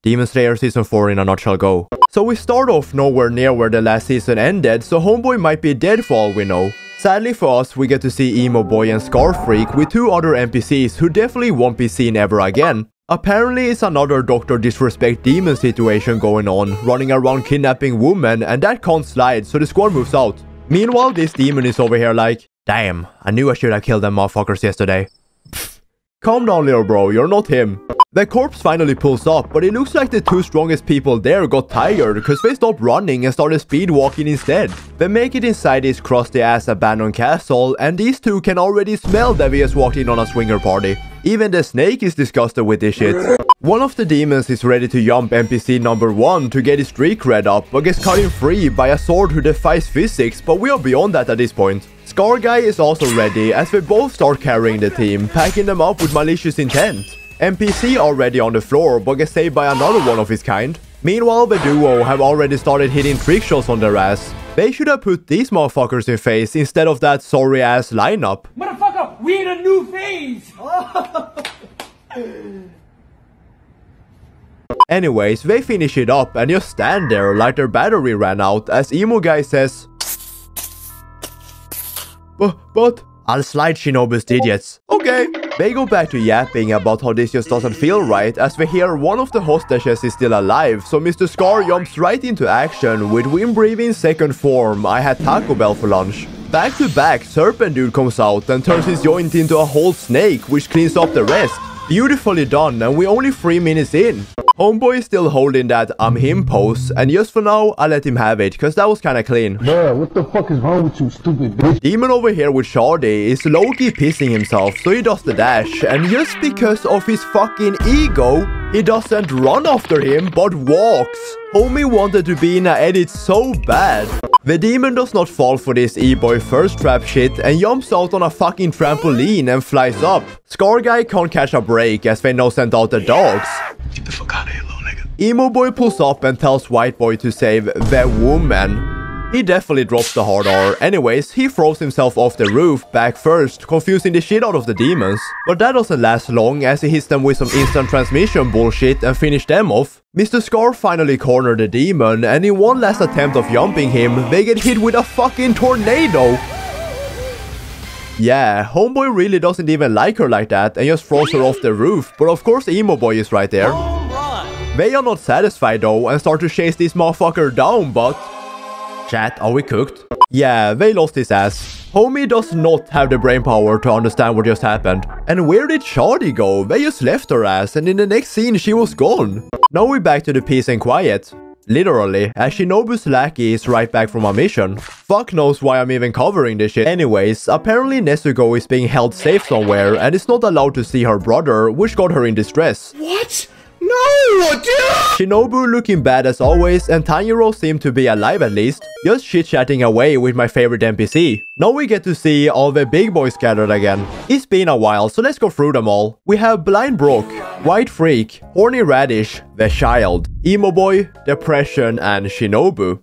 Demon Slayer Season 4 in a nutshell go. So we start off nowhere near where the last season ended, so Homeboy might be dead for all we know. Sadly for us, we get to see Emo Boy and Scar Freak with two other NPCs who definitely won't be seen ever again. Apparently it's another Dr. Disrespect demon situation going on, running around kidnapping women, and that can't slide, so the squad moves out. Meanwhile, this demon is over here like, damn, I knew I should have killed them motherfuckers yesterday. Pfft. Calm down little bro, you're not him. The corpse finally pulls up, but it looks like the two strongest people there got tired because they stopped running and started speed walking instead. They make it inside this crusty ass abandoned castle, and these two can already smell that we just walked in on a swinger party. Even the snake is disgusted with this shit. One of the demons is ready to jump NPC number 1 to get his streak read up, but gets cut in free by a sword who defies physics, but we are beyond that at this point. Scar Guy is also ready as we both start carrying the team, packing them up with malicious intent. NPC already on the floor, but gets saved by another one of his kind. Meanwhile, the duo have already started hitting trick shots on their ass. They should have put these motherfuckers in phase instead of that sorry ass lineup. Motherfucker, we in a new phase! Anyways, they finish it up and just stand there like their battery ran out as Emo Guy says, But I'll slide Shinobu's digits. Okay. They go back to yapping about how this just doesn't feel right as we hear one of the hostages is still alive, so Mr. Scar jumps right into action with wind breathing second form. I had Taco Bell for lunch. Back to back, Serpent Dude comes out and turns his joint into a whole snake, which cleans up the rest. Beautifully done, and we're only 3 minutes in. Homeboy is still holding that I'm him pose, and just for now, I'll let him have it, cause that was kinda clean. Bruh, what the fuck is wrong with you, stupid bitch? Demon over here with Shardy is low-key pissing himself, so he does the dash, and just because of his fucking ego, he doesn't run after him, but walks. Homie wanted to be in an edit so bad. The demon does not fall for this E-boy first trap shit and jumps out on a fucking trampoline and flies up. Scar Guy can't catch a break as they now sent out the dogs. Get the fuck out of here, little nigga. Emo Boy pulls up and tells White Boy to save the woman. He definitely drops the hard R. Anyways, he throws himself off the roof back first, confusing the shit out of the demons. But that doesn't last long as he hits them with some instant transmission bullshit and finish them off. Mr. Scar finally cornered the demon, and in one last attempt of jumping him, they get hit with a fucking tornado. Yeah, Homeboy really doesn't even like her like that and just throws her off the roof, but of course Emo Boy is right there. They are not satisfied though and start to chase this motherfucker down, but... Chat, are we cooked? Yeah, they lost his ass. Homie does not have the brain power to understand what just happened. And where did Shardy go? They just left her ass and in the next scene she was gone. Now we're back to the peace and quiet. Literally, as Shinobu's lackey is right back from a mission. Fuck knows why I'm even covering this shit. Anyways, apparently Nezuko is being held safe somewhere and is not allowed to see her brother, which got her in distress. What? No, dude! Shinobu looking bad as always, and Tanjiro seemed to be alive at least, just chit-chatting away with my favorite NPC. Now we get to see all the big boys gathered again. It's been a while, so let's go through them all. We have Blind Brook, White Freak, Horny Radish, The Child, Emo Boy, Depression, and Shinobu.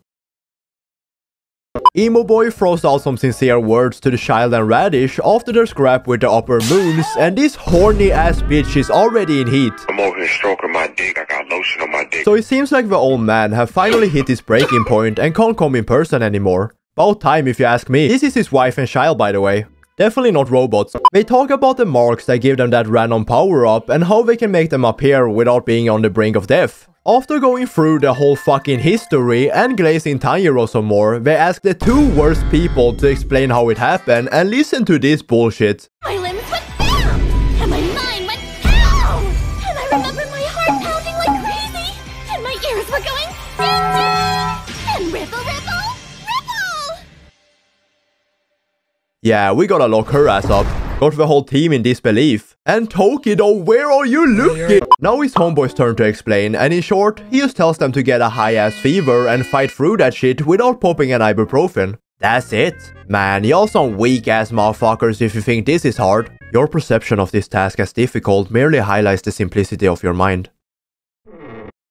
Emo Boy throws out some sincere words to the Child and Radish after their scrap with the Upper Moons, and this horny ass bitch is already in heat. I'm over here stroking my dick, I got lotion on my dick. So it seems like the old man have finally hit his breaking point and can't come in person anymore. About time if you ask me. This is his wife and child by the way. Definitely not robots. They talk about the marks that give them that random power up and how they can make them appear without being on the brink of death. After going through the whole fucking history and glazing Tanjiro some more, they ask the two worst people to explain how it happened and listen to this bullshit. My limbs went down, and my mind went pow! And I remember my heart pounding like crazy, and my ears were going ding ding! And ripple, ripple, ripple! Yeah, we gotta lock her ass up. Got the whole team in disbelief. And Tokido, where are you looking? Now it's Homeboy's turn to explain, and in short, he just tells them to get a high-ass fever and fight through that shit without popping an ibuprofen. That's it. Man, y'all some weak-ass motherfuckers if you think this is hard. Your perception of this task as difficult merely highlights the simplicity of your mind.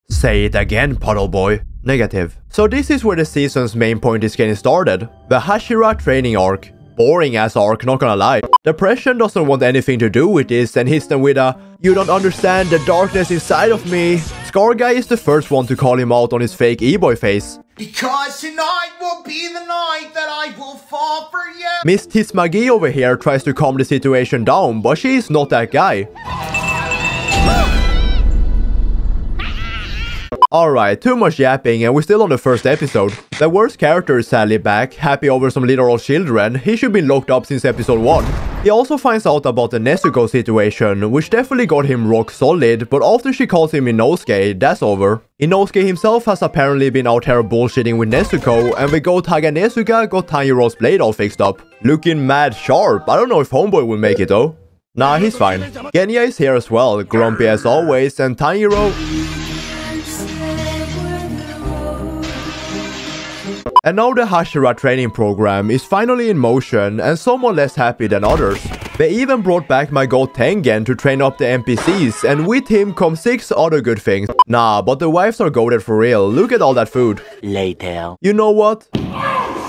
Say it again, Puddle Boy. Negative. So this is where the season's main point is getting started. The Hashira training arc. boring ass arc, not gonna lie. Depression doesn't want anything to do with this and hits them with a "you don't understand the darkness inside of me." Scar Guy is the first one to call him out on his fake e-boy face. Because tonight will be the night that I will fall for you. Miss Tismagi over here tries to calm the situation down, but she is not that guy. Alright, too much yapping and we're still on the first episode. The worst character is sadly back, happy over some literal children. He should be locked up since episode 1. He also finds out about the Nezuko situation, which definitely got him rock solid, but after she calls him Inosuke, that's over. Inosuke himself has apparently been out here bullshitting with Nezuko, and the goat Haganezuka got Tanjiro's blade all fixed up. Looking mad sharp. I don't know if Homeboy will make it though. Nah, he's fine. Genya is here as well, grumpy as always, and Tanjiro... And now the Hashira training program is finally in motion and somewhat less happy than others. They even brought back my goat Tengen to train up the NPCs, and with him come 6 other good things. Nah, but the wives are goated for real. Look at all that food. Later. You know what?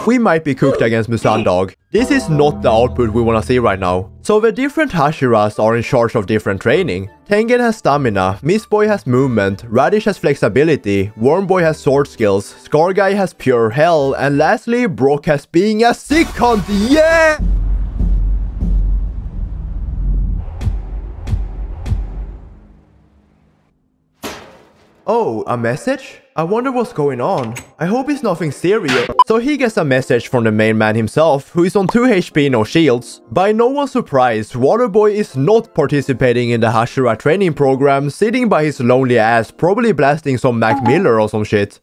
We might be cooked against Musan Dog. This is not the output we wanna see right now. So the different Hashiras are in charge of different training. Tengen has stamina, Miss Boy has movement, Radish has flexibility, Worm Boy has sword skills, Scar Guy has pure hell, and lastly, Brock has being a sick hunt, yeah! Oh, a message? I wonder what's going on. I hope it's nothing serious. So he gets a message from the main man himself, who is on 2 HP, no shields. By no one's surprise, Waterboy is not participating in the Hashira training program, sitting by his lonely ass, probably blasting some Mac Miller or some shit.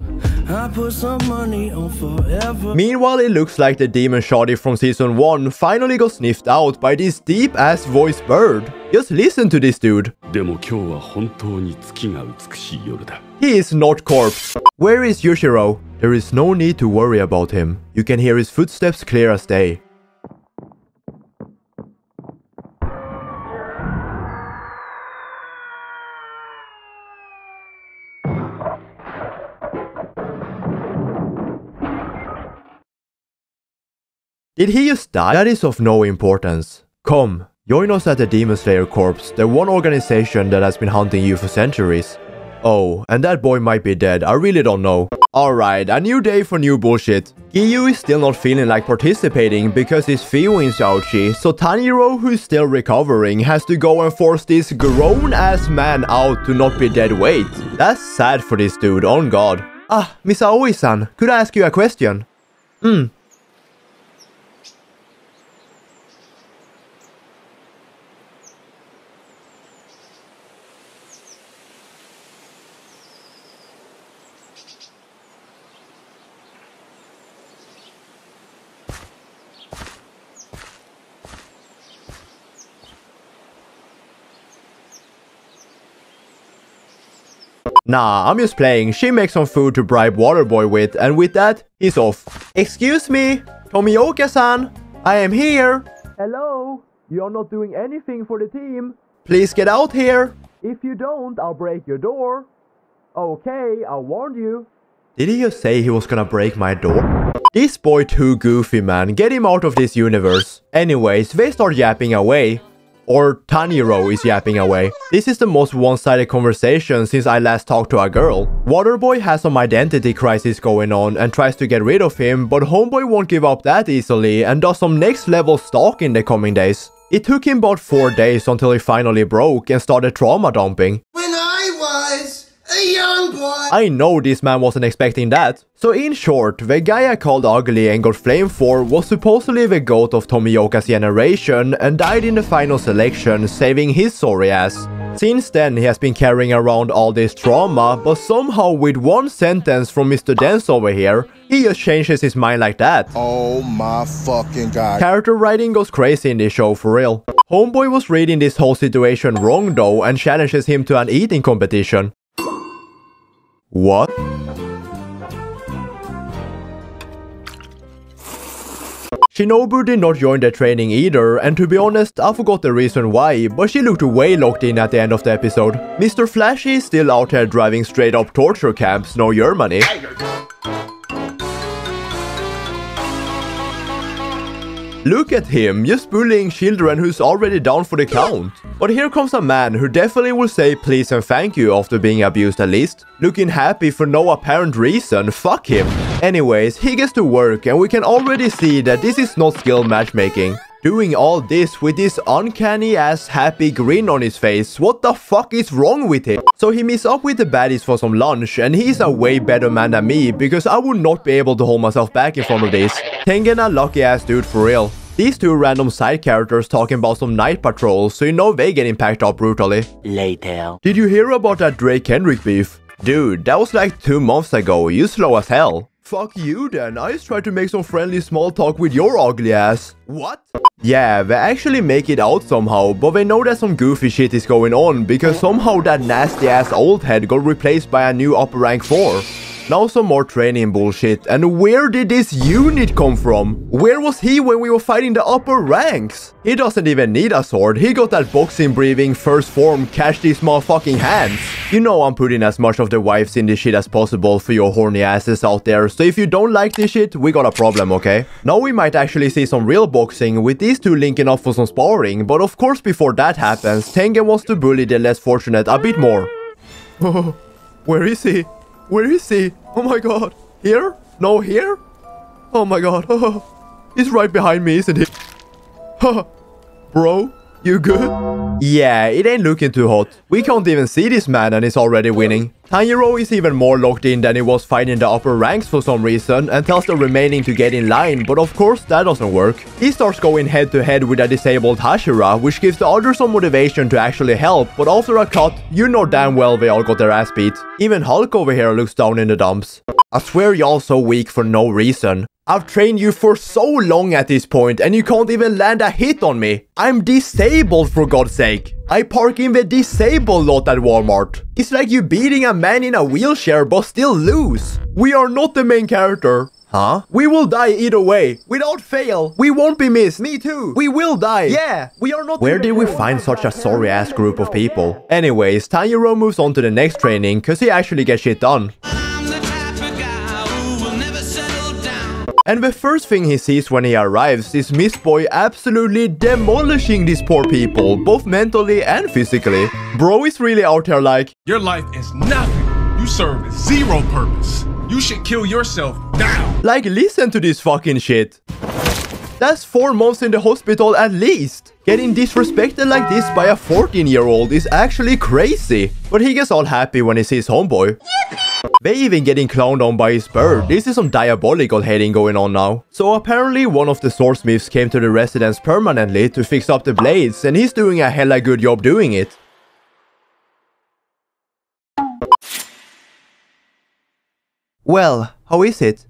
I put some money on forever. Meanwhile, it looks like the demon Shadi from season 1 finally got sniffed out by this deep-ass voiced bird. Just listen to this dude. He is not corpse. Where is Yushiro? There is no need to worry about him. You can hear his footsteps clear as day. Did he just die? That is of no importance. Come, join us at the Demon Slayer Corps, the one organization that has been hunting you for centuries. Oh, and that boy might be dead, I really don't know. Alright, a new day for new bullshit. Giyu is still not feeling like participating because his feelings ouchy, so Tanjiro, who is still recovering, has to go and force this grown-ass man out to not be dead weight. That's sad for this dude, on God. Ah, Miss Aoi-san, could I ask you a question? Nah, I'm just playing. She makes some food to bribe Waterboy with, and with that, he's off. Excuse me, Tomioka-san, I am here. Hello, you are not doing anything for the team. Please get out here. If you don't, I'll break your door. Okay, I warned you. Did he just say he was gonna break my door? This boy too goofy, man. Get him out of this universe. Anyways, they start yapping away. Or Tanjiro is yapping away. This is the most one-sided conversation since I last talked to a girl. Waterboy has some identity crisis going on and tries to get rid of him, but Homeboy won't give up that easily and does some next level stalking the coming days. It took him about 4 days until he finally broke and started trauma dumping. When I was a young boy. I know this man wasn't expecting that. So in short, the guy I called ugly and got flamed for was supposedly the goat of Tomioka's generation and died in the final selection, saving his sorry ass. Since then, he has been carrying around all this trauma, but somehow with one sentence from Mr. Dance over here, he just changes his mind like that. Oh my fucking god. Character writing goes crazy in this show for real. Homeboy was reading this whole situation wrong though and challenges him to an eating competition. What? Shinobu did not join the training either, and to be honest, I forgot the reason why, but she looked way locked in at the end of the episode. Mr. Flashy is still out here driving straight up torture camps, no Germany. Look at him, just bullying children who's already down for the count. But here comes a man who definitely will say please and thank you after being abused at least. Looking happy for no apparent reason, fuck him. Anyways, he gets to work and we can already see that this is not skilled matchmaking. Doing all this with this uncanny ass happy grin on his face, what the fuck is wrong with him? So he meets up with the baddies for some lunch and he's a way better man than me because I would not be able to hold myself back in front of this. Tengen a lucky ass dude for real. These two random side characters talking about some night patrols, so you know they getting packed up brutally. Later. Did you hear about that Drake-Kendrick beef? Dude, that was like 2 months ago, you slow as hell. Fuck you then, I just tried to make some friendly small talk with your ugly ass. What? Yeah, they actually make it out somehow, but they know that some goofy shit is going on because somehow that nasty ass old head got replaced by a new upper rank 4. Now some more training bullshit, and where did this unit come from? Where was he when we were fighting the upper ranks? He doesn't even need a sword, he got that boxing breathing first form catch these motherfucking hands. You know I'm putting as much of the wives in this shit as possible for your horny asses out there, so if you don't like this shit, we got a problem, okay? Now we might actually see some real boxing with these two linking up for some sparring, but of course before that happens, Tengen wants to bully the less fortunate a bit more. Where is he? Where is he? Oh my god. Here? No, here? Oh my god. He's right behind me, isn't he? Bro, you good? Yeah, it ain't looking too hot. We can't even see this man and he's already winning. Tanjiro is even more locked in than he was fighting the upper ranks for some reason and tells the remaining to get in line, but of course that doesn't work. He starts going head to head with a disabled Hashira, which gives the others some motivation to actually help, but after a cut, you know damn well they all got their ass beat. Even Hulk over here looks down in the dumps. I swear y'all so weak for no reason. I've trained you for so long at this point and you can't even land a hit on me. I'm disabled for God's sake. I park in the disabled lot at Walmart. It's like you beating a man in a wheelchair but still lose. We are not the main character. Huh? We will die either way. Without fail. We won't be missed. Me too. We will die. Yeah. We are not. Where did we find such a sorry ass group of people? Anyways, Tanjiro moves on to the next training cause he actually gets shit done. And the first thing he sees when he arrives is Miss Boy absolutely demolishing these poor people, both mentally and physically. Bro is really out here like, your life is nothing. You serve zero purpose. You should kill yourself now. Like, listen to this fucking shit. That's 4 months in the hospital at least. Getting disrespected like this by a 14-year-old is actually crazy. But he gets all happy when he sees homeboy. They even getting clowned on by his bird. This is some diabolical hating going on now. So apparently one of the swordsmiths came to the residence permanently to fix up the blades and he's doing a hella good job doing it. Well, how is it?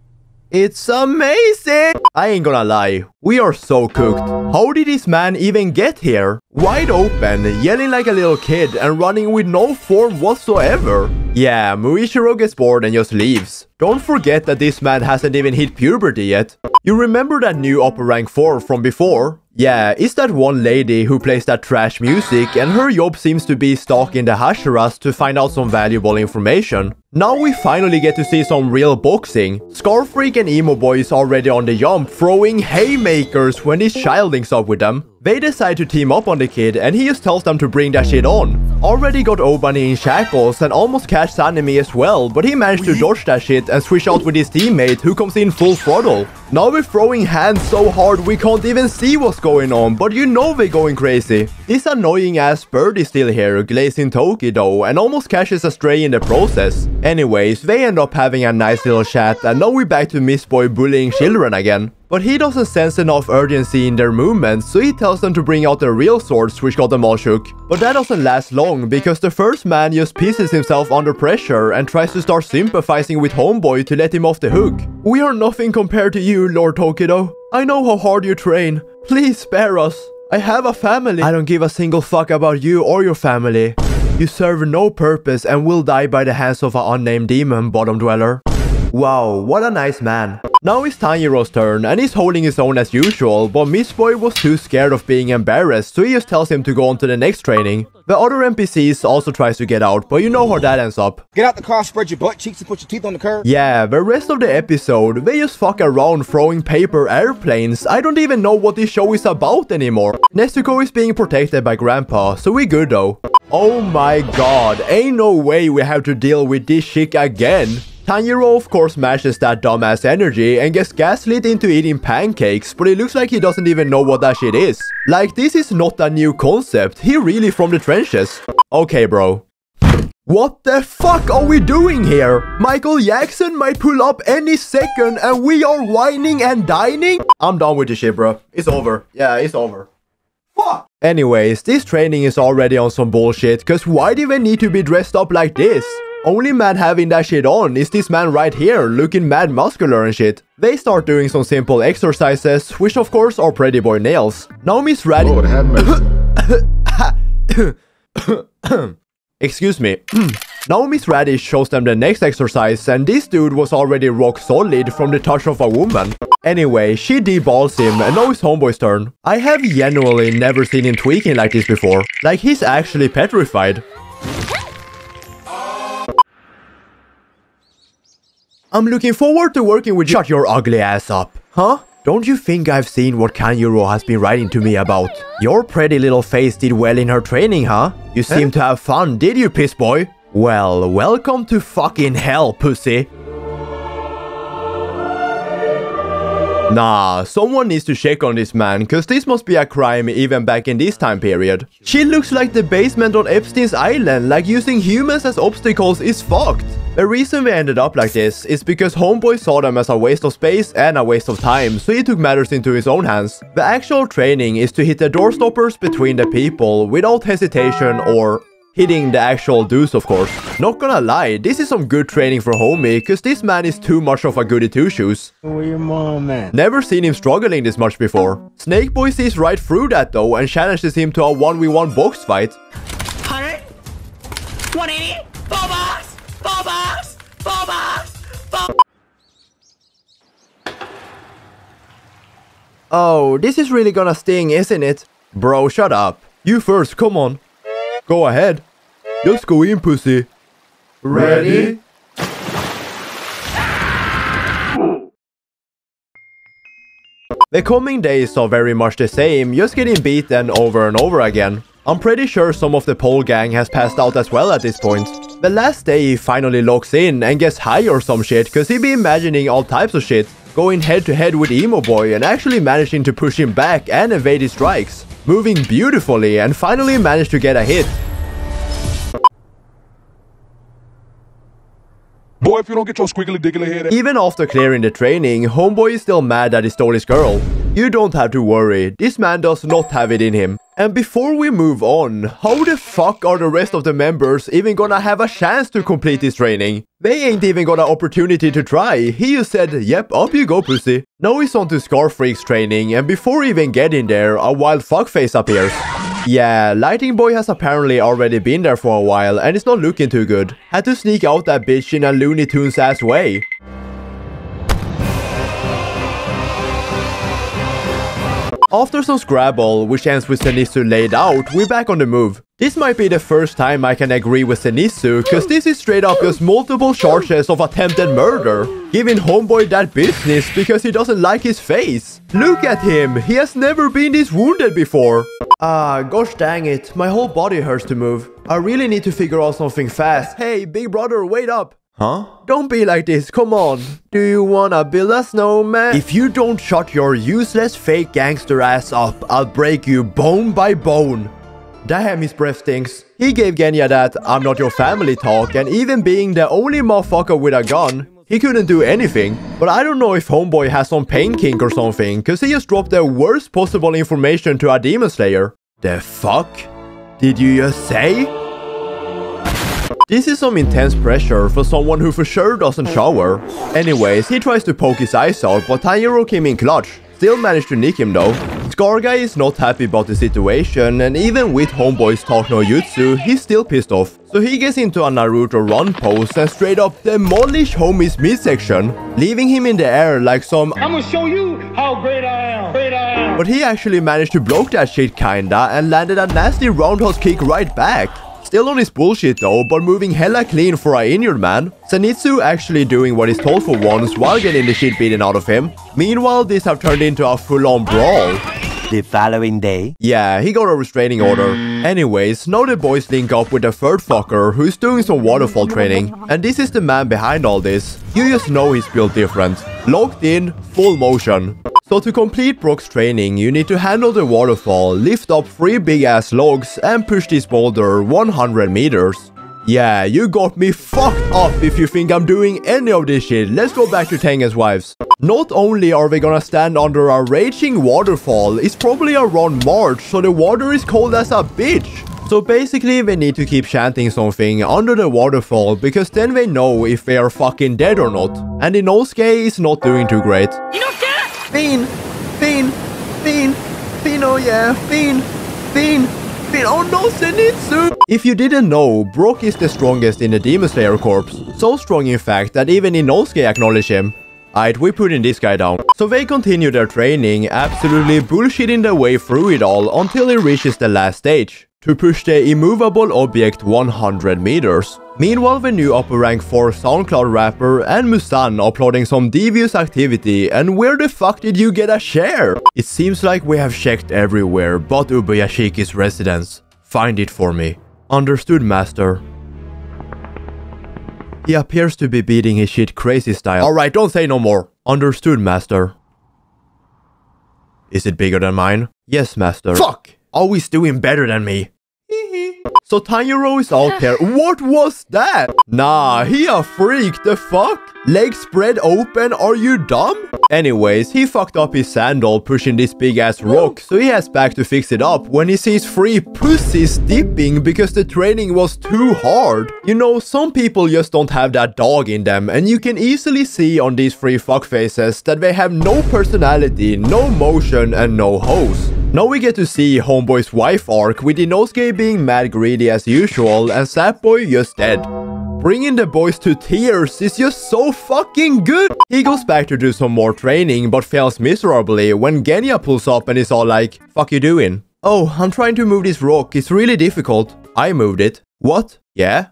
It's amazing! I ain't gonna lie, we are so cooked. How did this man even get here? Wide open, yelling like a little kid and running with no form whatsoever. Yeah, Muichiro gets bored and just leaves. Don't forget that this man hasn't even hit puberty yet. You remember that new upper rank 4 from before? Yeah, it's that one lady who plays that trash music and her job seems to be stalking the Hashiras to find out some valuable information. Now we finally get to see some real boxing. Scarfreak and Emo Boy is already on the jump, throwing haymakers when this child links up with them. They decide to team up on the kid and he just tells them to bring that shit on. Already got Obani in shackles and almost catch Sanemi as well, but he managed to dodge that shit and switch out with his teammate who comes in full throttle. Now we're throwing hands so hard we can't even see what's going on, but you know they're going crazy. This annoying ass bird is still here, glazing Toki though, and almost catches a stray in the process. Anyways, they end up having a nice little chat and now we're back to Miss Boy bullying children again. But he doesn't sense enough urgency in their movements, so he tells them to bring out their real swords, which got them all shook. But that doesn't last long, because the first man just pisses himself under pressure and tries to start sympathizing with homeboy to let him off the hook. We are nothing compared to you, Lord Tokido. I know how hard you train. Please spare us. I have a family. I don't give a single fuck about you or your family. You serve no purpose and will die by the hands of an unnamed demon, bottom dweller. Wow, what a nice man. Now it's Tanjiro's turn, and he's holding his own as usual, but Mitsuri was too scared of being embarrassed, so he just tells him to go on to the next training. The other NPCs also tries to get out, but you know how that ends up. Get out the car, spread your butt cheeks, and put your teeth on the curb. Yeah, the rest of the episode, they just fuck around throwing paper airplanes. I don't even know what this show is about anymore. Nezuko is being protected by Grandpa, so we good though. Oh my god, ain't no way we have to deal with this shit again. Tanjiro of course matches that dumbass energy and gets gaslit into eating pancakes, but it looks like he doesn't even know what that shit is. Like, this is not a new concept, he really from the trenches. Okay bro. What the fuck are we doing here? Michael Jackson might pull up any second and we are whining and dining? I'm done with this shit bro. It's over. Yeah, it's over. Fuck! Anyways, this training is already on some bullshit, cause why do they need to be dressed up like this? Only man having that shit on is this man right here, looking mad muscular and shit. They start doing some simple exercises, which of course are pretty boy nails. Now Miss Raddy... Lord have mercy. Excuse me. Now Miss Radish shows them the next exercise, and this dude was already rock solid from the touch of a woman. Anyway, she deballs him, and now it's Homeboy's turn. I have genuinely never seen him tweaking like this before. Like, he's actually petrified. I'm looking forward to working with you. Shut your ugly ass up. Huh? Don't you think I've seen what Tanjiro has been writing to me about? Your pretty little face did well in her training, huh? You seem to have fun, did you, piss boy? Well, welcome to fucking hell, pussy. Nah, someone needs to check on this man, cause this must be a crime even back in this time period. She looks like the basement on Epstein's island, like using humans as obstacles is fucked. The reason we ended up like this is because Homeboy saw them as a waste of space and a waste of time, so he took matters into his own hands. The actual training is to hit the door stoppers between the people without hesitation or... hitting the actual dudes, of course. Not gonna lie, this is some good training for Homie, cause this man is too much of a goody two-shoes. Where your mom at? Never seen him struggling this much before. Snake Boy sees right through that though and challenges him to a 1v1 box fight. 100, 180, 4 bucks, 4 bucks, 4 bucks, 4... Oh, this is really gonna sting, isn't it? Bro, shut up. You first, come on. Go ahead. Just go in, pussy. Ready? The coming days are very much the same, just getting beaten over and over again. I'm pretty sure some of the pole gang has passed out as well at this point. The last day he finally locks in and gets high or some shit, cause he be imagining all types of shit. Going head to head with Emo Boy and actually managing to push him back and evade his strikes. Moving beautifully and finally managed to get a hit. Boy, if you don't get your squiggly diggly head... Even after clearing the training, Homeboy is still mad that he stole his girl. You don't have to worry, this man does not have it in him. And before we move on, how the fuck are the rest of the members even gonna have a chance to complete this training? They ain't even got an opportunity to try. He just said, yep, up you go, pussy. Now he's on to Scar Freak's training, and before even getting there, a wild fuckface appears. Yeah, Lighting Boy has apparently already been there for a while, and it's not looking too good. Had to sneak out that bitch in a Looney Tunes ass way. After some Scrabble, which ends with Zenitsu laid out, we're back on the move. This might be the first time I can agree with Zenitsu, cause this is straight up just multiple charges of attempted murder. Giving Homeboy that business because he doesn't like his face. Look at him, he has never been this wounded before. Gosh dang it, my whole body hurts to move. I really need to figure out something fast. Hey, big brother, wait up. Huh? Don't be like this, come on. Do you wanna build a snowman? If you don't shut your useless fake gangster ass up, I'll break you bone by bone. Damn, his breath stinks. He gave Genya that I'm not your family talk, and even being the only motherfucker with a gun, he couldn't do anything. But I don't know if Homeboy has some pain kink or something, cause he just dropped the worst possible information to a demon slayer. The fuck? Did you just say? This is some intense pressure for someone who for sure doesn't shower. Anyways, he tries to poke his eyes out, but Tanjiro came in clutch. Still managed to nick him though. Scar Guy is not happy about the situation, and even with Homeboy's talk no jutsu, he's still pissed off. So he gets into a Naruto run pose and straight up demolish homie's midsection, leaving him in the air like some I'm gonna show you how great I am. But he actually managed to block that shit kinda and landed a nasty roundhouse kick right back. Still on his bullshit though, but moving hella clean for a injured man. Zenitsu actually doing what he's told for once while getting the shit beaten out of him. Meanwhile, this have turned into a full-on brawl. The following day, yeah, he got a restraining order. Anyways, now the boys link up with the third fucker who's doing some waterfall training. And this is the man behind all this. You just know he's built different. Locked in, full motion. So to complete Brock's training, you need to handle the waterfall, lift up 3 big ass logs and push this boulder 100 meters. Yeah, you got me fucked up if you think I'm doing any of this shit. Let's go back to Tengen's wives. Not only are we gonna stand under a raging waterfall, it's probably around March, so the water is cold as a bitch. So basically, we need to keep chanting something under the waterfall, because then we know if they are fucking dead or not. And Inosuke is not doing too great. Fiend, oh yeah, Fiend, oh no, Zenitsu! If you didn't know, Brock is the strongest in the Demon Slayer Corps. So strong in fact that even Inosuke acknowledged him. Alright, we're putting this guy down. So they continue their training, absolutely bullshitting their way through it all until he reaches the last stage, to push the immovable object 100 meters. Meanwhile, the new upper rank 4 SoundCloud rapper and Musan uploading some devious activity, and where the fuck did you get a share? It seems like we have checked everywhere but Ubuyashiki's residence. Find it for me. Understood, master. He appears to be beating his shit crazy style. Alright, don't say no more. Understood, master. Is it bigger than mine? Yes, master. Fuck! Always doing better than me. So Tanjiro is out there. What was that? Nah, he a freak, the fuck? Legs spread open, are you dumb? Anyways, he fucked up his sandal pushing this big ass rock, so he has back to fix it up when he sees 3 pussies dipping because the training was too hard. You know, some people just don't have that dog in them, and you can easily see on these 3 fuckfaces that they have no personality, no motion, and no hose. Now we get to see Homeboy's wife arc with Inosuke being mad greedy as usual and Sapboy just dead. Bringing the boys to tears is just so fucking good! He goes back to do some more training but fails miserably when Genya pulls up and is all like, "Fuck you doing?" "Oh, I'm trying to move this rock, it's really difficult." "I moved it." "What?" "Yeah."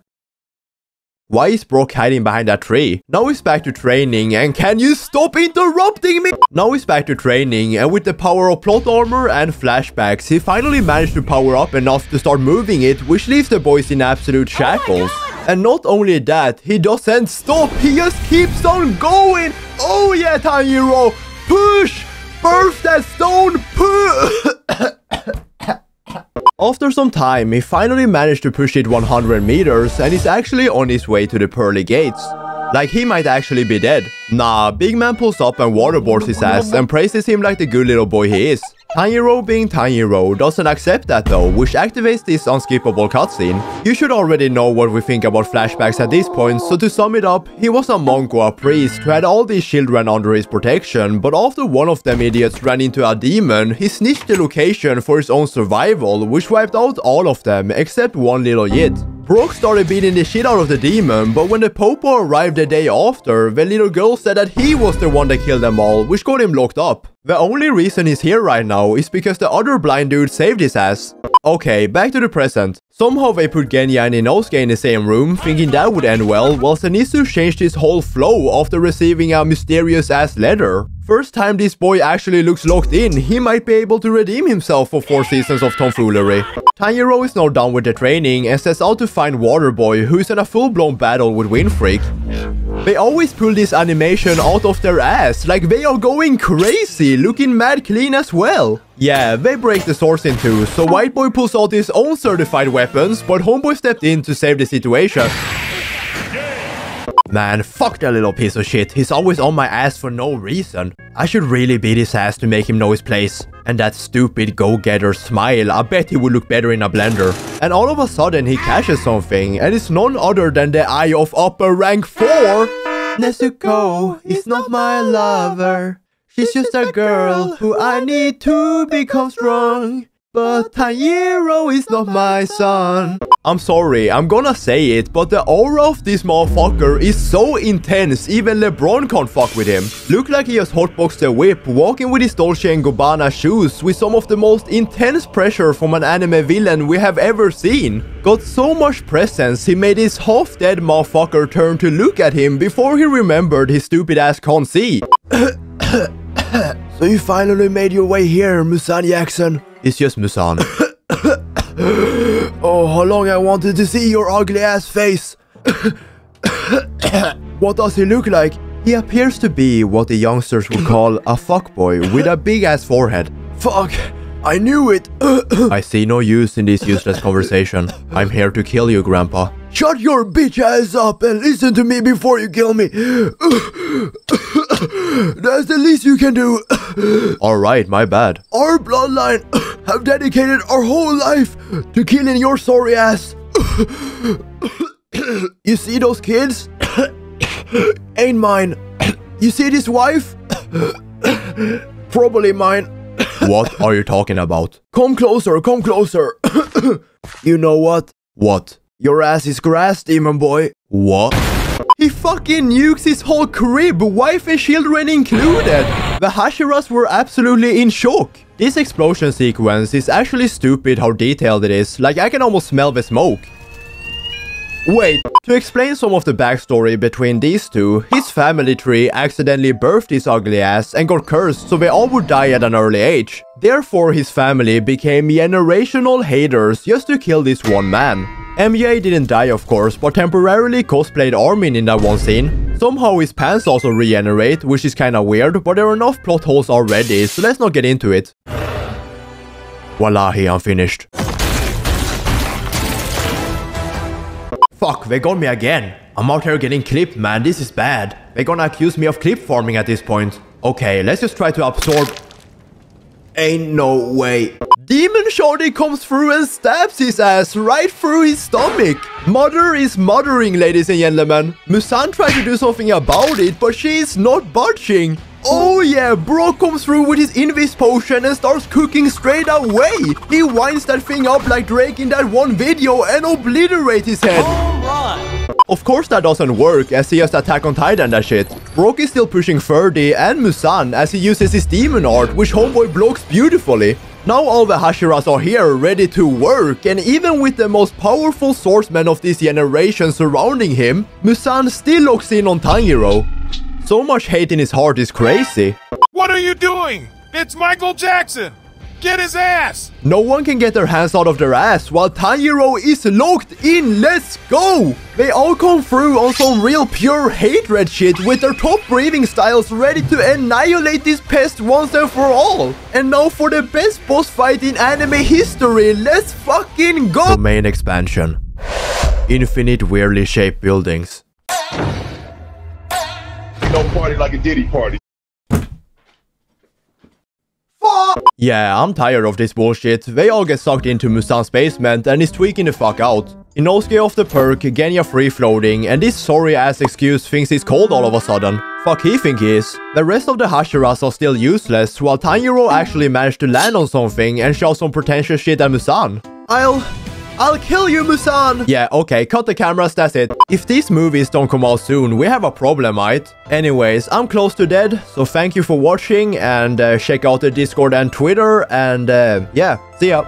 Why is Brock hiding behind that tree? Now he's back to training, and can you stop interrupting me? Now he's back to training, and with the power of plot armor and flashbacks, he finally managed to power up enough to start moving it, which leaves the boys in absolute shackles. And not only that, he doesn't stop, he just keeps on going! Oh yeah, Tanjiro! Push! Birth that stone! Push! After some time, he finally managed to push it 100 meters and is actually on his way to the pearly gates. Like he might actually be dead. Nah, Big Man pulls up and waterboards his ass and praises him like the good little boy he is. Tanjiro being Tanjiro doesn't accept that though, which activates this unskippable cutscene. You should already know what we think about flashbacks at this point, so to sum it up, he was a monk or a priest who had all these children under his protection, but after one of them idiots ran into a demon, he snitched the location for his own survival, which wiped out all of them except one little yit. Brock started beating the shit out of the demon, but when the Popo arrived the day after, the little girl said that he was the one that killed them all, which got him locked up. The only reason he's here right now is because the other blind dude saved his ass. Okay, back to the present. Somehow they put Genya and Inosuke in the same room, thinking that would end well, while Zenitsu changed his whole flow after receiving a mysterious ass letter. First time this boy actually looks locked in, he might be able to redeem himself for 4 seasons of tomfoolery. Tanjiro is now done with the training and sets out to find Waterboy, who is in a full-blown battle with Windfreak. They always pull this animation out of their ass, like they are going crazy, looking mad clean as well. Yeah, they break the swords in two, so White Boy pulls out his own certified weapons, but Homeboy stepped in to save the situation. Man, fuck that little piece of shit. He's always on my ass for no reason. I should really beat his ass to make him know his place. And that stupid go-getter smile, I bet he would look better in a blender. And all of a sudden he catches something, and it's none other than the eye of upper rank 4. Nezuko is not my lover. She's just a girl who I need to become strong. But Tanjiro is not my son. I'm sorry, I'm gonna say it, but the aura of this motherfucker is so intense, even LeBron can't fuck with him. Look like he has hotboxed a whip, walking with his Dolce & Gabbana shoes with some of the most intense pressure from an anime villain we have ever seen. Got so much presence, he made his half-dead motherfucker turn to look at him before he remembered his stupid ass can't see. So you finally made your way here, Musan Jackson. It's just Musan. Oh, how long I wanted to see your ugly ass face. What does he look like? He appears to be what the youngsters would call a fuckboy with a big ass forehead. Fuck, I knew it. I see no use in this useless conversation. I'm here to kill you, Grandpa. Shut your bitch ass up and listen to me before you kill me. That's the least you can do. Alright, my bad. Our bloodline have dedicated our whole life to killing your sorry ass. You see those kids? Ain't mine. You see this wife? Probably mine. What are you talking about? Come closer, come closer. You know what? What? Your ass is grass, demon boy. What? He fucking nukes his whole crib, wife and children included. The Hashiras were absolutely in shock. This explosion sequence is actually stupid how detailed it is, like I can almost smell the smoke. Wait, to explain some of the backstory between these two, his family tree accidentally birthed his ugly ass and got cursed so they all would die at an early age. Therefore his family became generational haters just to kill this one man. MJ didn't die of course, but temporarily cosplayed Armin in that one scene. Somehow his pants also regenerate, which is kinda weird, but there are enough plot holes already, so let's not get into it. Wallahi, I'm finished. Fuck, they got me again. I'm out here getting clipped, man, this is bad. They're gonna accuse me of clip farming at this point. Okay, let's just try to absorb... Ain't no way. Demon Shorty comes through and stabs his ass right through his stomach. Mother is mothering, ladies and gentlemen. Musan tried to do something about it, but she is not budging. Oh yeah, bro comes through with his Invis potion and starts cooking straight away. He winds that thing up like Drake in that one video and obliterates his head. Of course that doesn't work, as he has Attack on Titan that shit. Brock is still pushing 30 and Musan as he uses his demon art, which homeboy blocks beautifully. Now all the Hashiras are here, ready to work, and even with the most powerful swordsman of this generation surrounding him, Musan still locks in on Tanjiro. So much hate in his heart is crazy. What are you doing? It's Michael Jackson! Get his ass! No one can get their hands out of their ass while Tanjiro is locked in. Let's go! They all come through on some real pure hatred shit with their top breathing styles ready to annihilate this pest once and for all. And now for the best boss fight in anime history. Let's fucking go! Main expansion. Infinite weirdly shaped buildings. No party like a Diddy party. Yeah, I'm tired of this bullshit. They all get sucked into Musan's basement and is tweaking the fuck out. Inosuke off the perk, Genya free floating, and this sorry ass excuse thinks he's cold all of a sudden. Fuck he think he is. The rest of the Hashiras are still useless, while Tanjiro actually managed to land on something and show some pretentious shit at Musan. I'll kill you, Musan! Yeah, okay, cut the cameras, that's it. If these movies don't come out soon, we have a problem, right? Anyways, I'm close to dead, so thank you for watching, and check out the Discord and Twitter, and yeah, see ya.